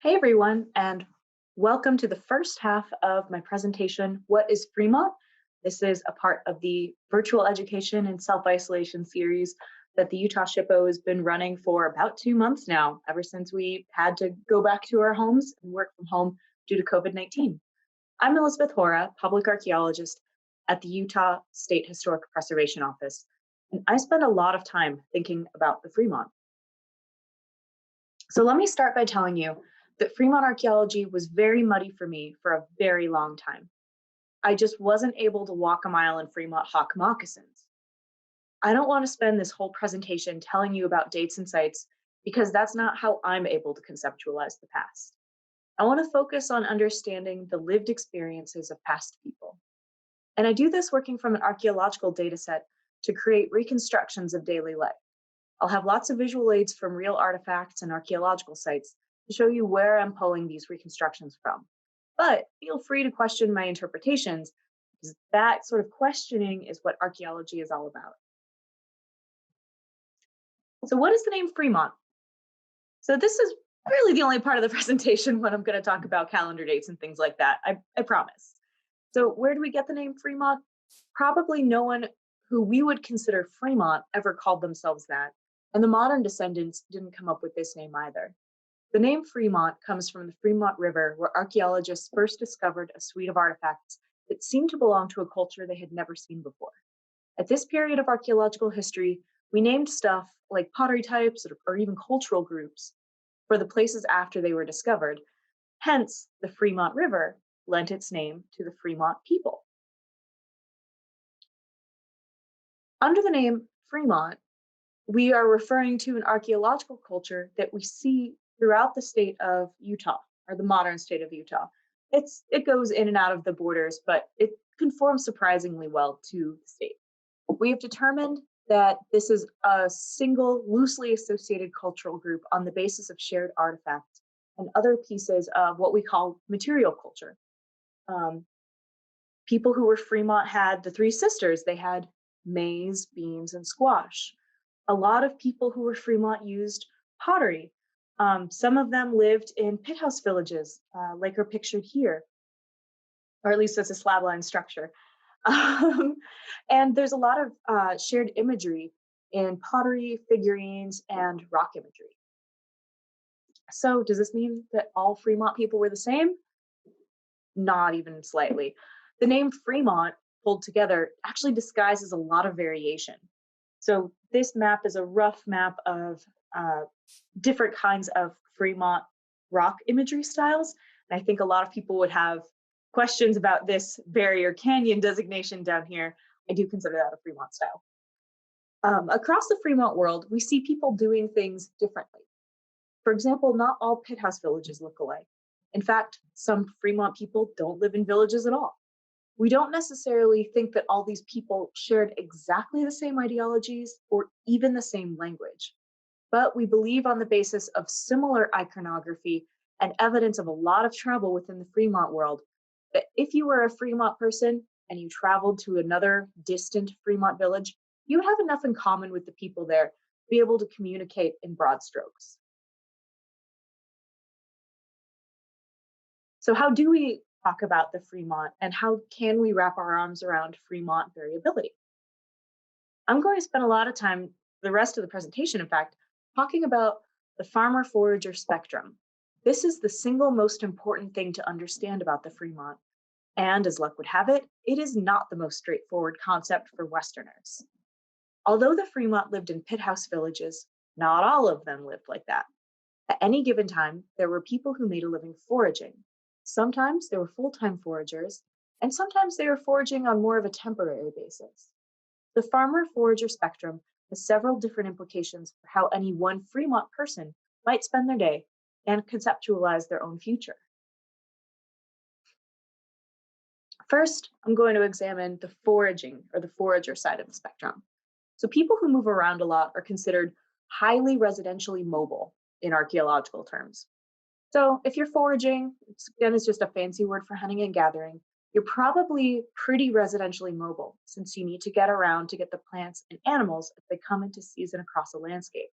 Hey everyone, and welcome to the first half of my presentation, What is Fremont? This is a part of the virtual education and self-isolation series that the Utah SHPO has been running for about 2 months now, ever since we had to go back to our homes and work from home due to COVID-19. I'm Elizabeth Hora, public archaeologist at the Utah State Historic Preservation Office, and I spend a lot of time thinking about the Fremont. So let me start by telling you that Fremont archaeology was very muddy for me for a very long time. I just wasn't able to walk a mile in Fremont hawk moccasins. I don't want to spend this whole presentation telling you about dates and sites because that's not how I'm able to conceptualize the past. I want to focus on understanding the lived experiences of past people. And I do this working from an archaeological data set to create reconstructions of daily life. I'll have lots of visual aids from real artifacts and archaeological sites to show you where I'm pulling these reconstructions from. But feel free to question my interpretations, because that sort of questioning is what archaeology is all about. So what is the name Fremont? So this is really the only part of the presentation when I'm going to talk about calendar dates and things like that, I promise. So where do we get the name Fremont? Probably no one who we would consider Fremont ever called themselves that, and the modern descendants didn't come up with this name either. The name Fremont comes from the Fremont River, where archaeologists first discovered a suite of artifacts that seemed to belong to a culture they had never seen before. At this period of archaeological history, we named stuff like pottery types or even cultural groups for the places after they were discovered. Hence, the Fremont River lent its name to the Fremont people. Under the name Fremont, we are referring to an archaeological culture that we see throughout the state of Utah, or the modern state of Utah. It goes in and out of the borders, but it conforms surprisingly well to the state. We have determined that this is a single, loosely associated cultural group on the basis of shared artifacts and other pieces of what we call material culture. People who were Fremont had the three sisters. They had maize, beans, and squash. A lot of people who were Fremont used pottery. Some of them lived in pit house villages, like are pictured here, or at least it's a slabline structure. And there's a lot of shared imagery in pottery, figurines, and rock imagery. So does this mean that all Fremont people were the same? Not even slightly. The name Fremont pulled together actually disguises a lot of variation. So this map is a rough map of different kinds of Fremont rock imagery styles. And I think a lot of people would have questions about this barrier canyon designation down here. I do consider that a Fremont style. Across the Fremont world, we see people doing things differently. For example, not all pit house villages look alike. In fact, some Fremont people don't live in villages at all. We don't necessarily think that all these people shared exactly the same ideologies or even the same language, but we believe on the basis of similar iconography and evidence of a lot of travel within the Fremont world, that if you were a Fremont person and you traveled to another distant Fremont village, you would have enough in common with the people there to be able to communicate in broad strokes. So how do we talk about the Fremont, and how can we wrap our arms around Fremont variability? I'm going to spend a lot of time, the rest of the presentation, in fact, talking about the farmer-forager spectrum. This is the single most important thing to understand about the Fremont, and as luck would have it, it is not the most straightforward concept for Westerners. Although the Fremont lived in pit house villages, not all of them lived like that. At any given time, there were people who made a living foraging. Sometimes they were full-time foragers, and sometimes they were foraging on more of a temporary basis. The farmer-forager spectrum has several different implications for how any one Fremont person might spend their day and conceptualize their own future. First, I'm going to examine the foraging or the forager side of the spectrum. So people who move around a lot are considered highly residentially mobile in archaeological terms. So if you're foraging, again, it's just a fancy word for hunting and gathering, you're probably pretty residentially mobile since you need to get around to get the plants and animals as they come into season across a landscape.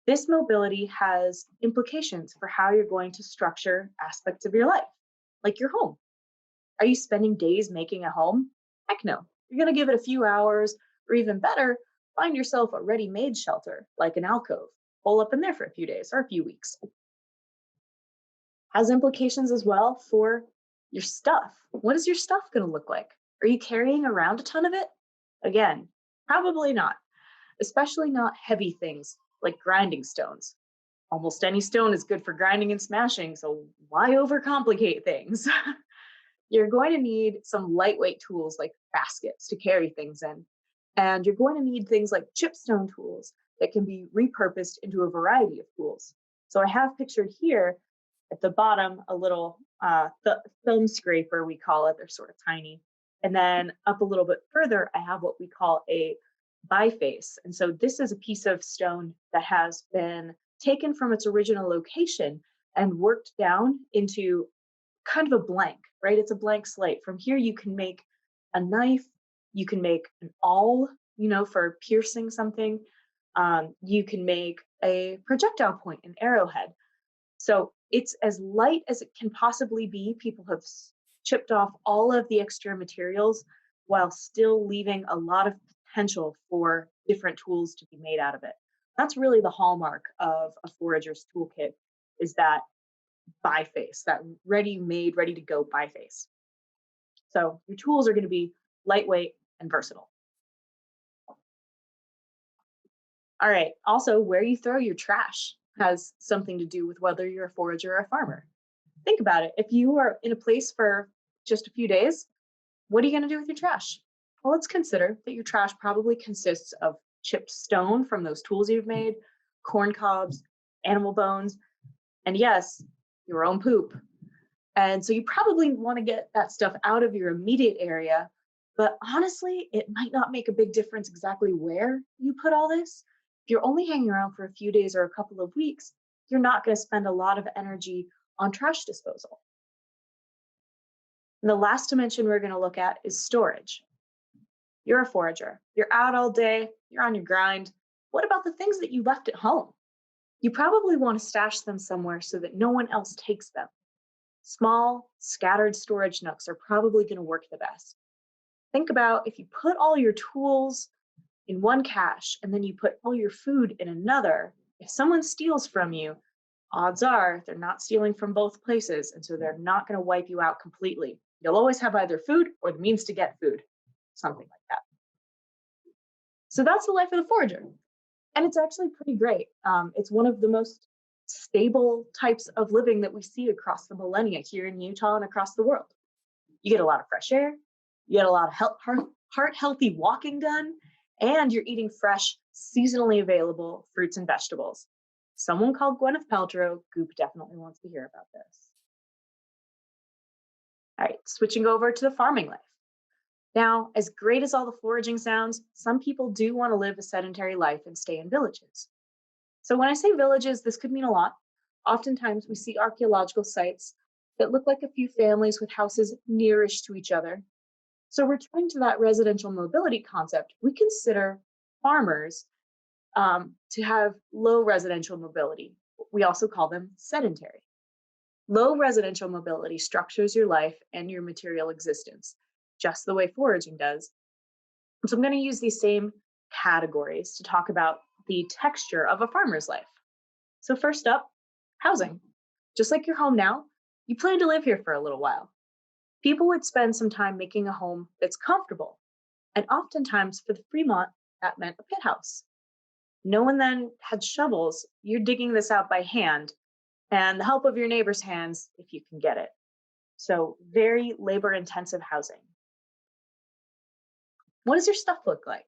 This mobility has implications for how you're going to structure aspects of your life, like your home. Are you spending days making a home? Heck no. You're going to give it a few hours, or even better, find yourself a ready made shelter, like an alcove. Hole up in there for a few days or a few weeks. Has implications as well for your stuff. What is your stuff going to look like? Are you carrying around a ton of it? Again, probably not, especially not heavy things like grinding stones. Almost any stone is good for grinding and smashing, so why overcomplicate things? You're going to need some lightweight tools like baskets to carry things in. And you're going to need things like chipstone tools that can be repurposed into a variety of tools. So I have pictured here at the bottom a little thumb scraper, we call it. They're sort of tiny. And then up a little bit further, I have what we call a biface. And so this is a piece of stone that has been taken from its original location and worked down into kind of a blank, right? It's a blank slate. From here, you can make a knife, you can make an awl, for piercing something. You can make a projectile point, an arrowhead. So it's as light as it can possibly be. People have chipped off all of the extra materials while still leaving a lot of potential for different tools to be made out of it. That's really the hallmark of a forager's toolkit, is that biface, that ready-made, ready-to-go biface. So your tools are going to be lightweight and versatile. All right, also where you throw your trash has something to do with whether you're a forager or a farmer. Think about it. If you are in a place for just a few days, what are you going to do with your trash? Well, let's consider that your trash probably consists of chipped stone from those tools you've made, corn cobs, animal bones, and yes, your own poop. And so you probably want to get that stuff out of your immediate area, but honestly, it might not make a big difference exactly where you put all this. If you're only hanging around for a few days or a couple of weeks, you're not going to spend a lot of energy on trash disposal. And the last dimension we're going to look at is storage. You're a forager. You're out all day. You're on your grind. What about the things that you left at home? You probably want to stash them somewhere so that no one else takes them. Small, scattered storage nooks are probably going to work the best. Think about if you put all your tools in one cache and then you put all your food in another, if someone steals from you, odds are they're not stealing from both places, and so they're not going to wipe you out completely. You'll always have either food or the means to get food, something like that. So that's the life of the forager. And it's actually pretty great. It's one of the most stable types of living that we see across the millennia here in Utah and across the world. You get a lot of fresh air, you get a lot of heart-healthy walking done, and you're eating fresh, seasonally available fruits and vegetables. Someone called Gwyneth Paltrow, Goop definitely wants to hear about this. All right, switching over to the farming life. Now, as great as all the foraging sounds, some people do want to live a sedentary life and stay in villages. So when I say villages, this could mean a lot. Oftentimes we see archaeological sites that look like a few families with houses nearish to each other. So returning to that residential mobility concept, we consider farmers to have low residential mobility. We also call them sedentary. Low residential mobility structures your life and your material existence, just the way foraging does. So I'm going to use these same categories to talk about the texture of a farmer's life. So first up, housing. Just like your home now, you plan to live here for a little while. People would spend some time making a home that's comfortable. And oftentimes for the Fremont, that meant a pit house. No one then had shovels. You're digging this out by hand and the help of your neighbor's hands if you can get it. So very labor-intensive housing. What does your stuff look like?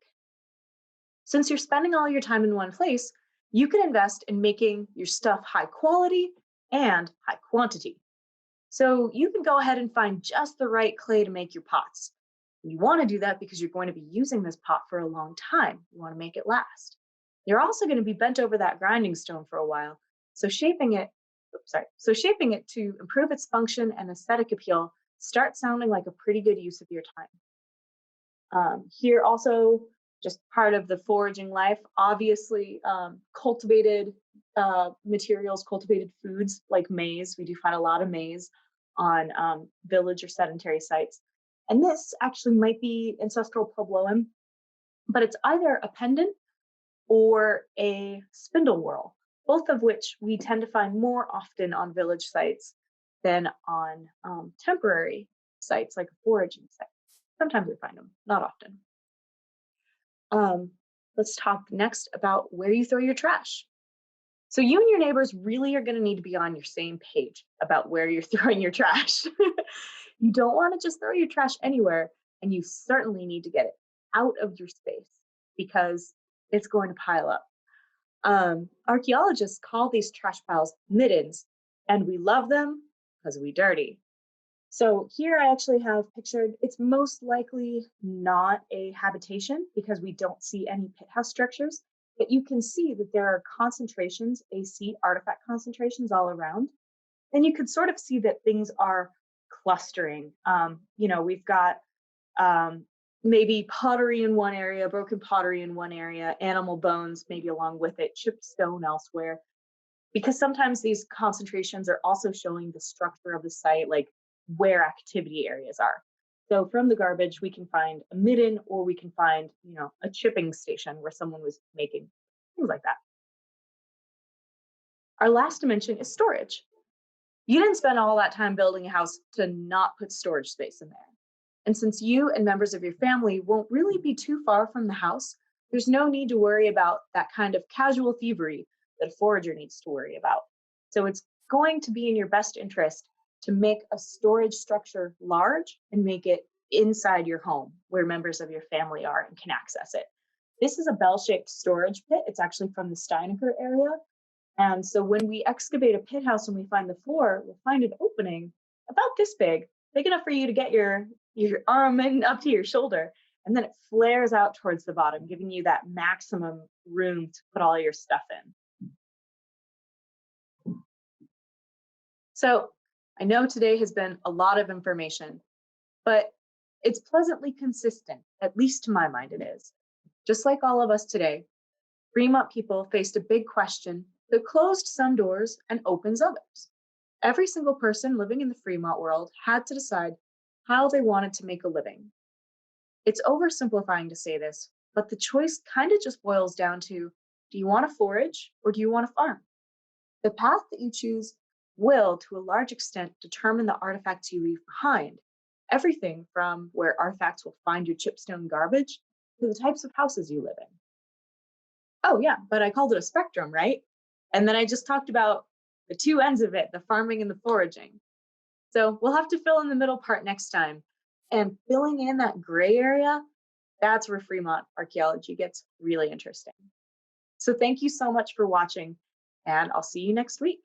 Since you're spending all your time in one place, you can invest in making your stuff high quality and high quantity. So you can go ahead and find just the right clay to make your pots. You want to do that because you're going to be using this pot for a long time. You want to make it last. You're also going to be bent over that grinding stone for a while. So shaping it to improve its function and aesthetic appeal starts sounding like a pretty good use of your time. Here also, just part of the foraging life. Obviously, cultivated materials, cultivated foods like maize. We do find a lot of maize on village or sedentary sites. And this actually might be ancestral pabloem, but it's either a pendant or a spindle whorl, both of which we tend to find more often on village sites than on temporary sites like a foraging site. Sometimes we find them, not often. Let's talk next about where you throw your trash. So you and your neighbors really are going to need to be on your same page about where you're throwing your trash. You don't want to just throw your trash anywhere, and you certainly need to get it out of your space because it's going to pile up. Archaeologists call these trash piles middens, and we love them because we dirty. So here I actually have pictured, it's most likely not a habitation because we don't see any pit house structures, but you can see that there are concentrations, AC artifact concentrations all around. And you could sort of see that things are clustering. We've got maybe pottery in one area, broken pottery in one area, animal bones maybe along with it, chipped stone elsewhere. Because sometimes these concentrations are also showing the structure of the site, like where activity areas are. So from the garbage, we can find a midden, or we can find, a chipping station where someone was making things like that. Our last dimension is storage. You didn't spend all that time building a house to not put storage space in there. And since you and members of your family won't really be too far from the house, there's no need to worry about that kind of casual thievery that a forager needs to worry about. So it's going to be in your best interest to make a storage structure large and make it inside your home where members of your family are and can access it. This is a bell-shaped storage pit. It's actually from the Steinecker area. And so when we excavate a pit house and we find the floor, we'll find an opening about this big enough for you to get your arm in up to your shoulder. And then it flares out towards the bottom, giving you that maximum room to put all your stuff in. So I know today has been a lot of information, but it's pleasantly consistent, at least to my mind it is. Just like all of us today, Fremont people faced a big question that closed some doors and opens others. Every single person living in the Fremont world had to decide how they wanted to make a living. It's oversimplifying to say this, but the choice kind of just boils down to, do you want to forage or do you want to farm? The path that you choose will, to a large extent, determine the artifacts you leave behind. Everything from where artifacts will find your chipstone garbage to the types of houses you live in. Oh yeah, but I called it a spectrum, right? And then I just talked about the two ends of it, the farming and the foraging. So we'll have to fill in the middle part next time. And filling in that gray area, that's where Fremont archaeology gets really interesting. So thank you so much for watching, and I'll see you next week.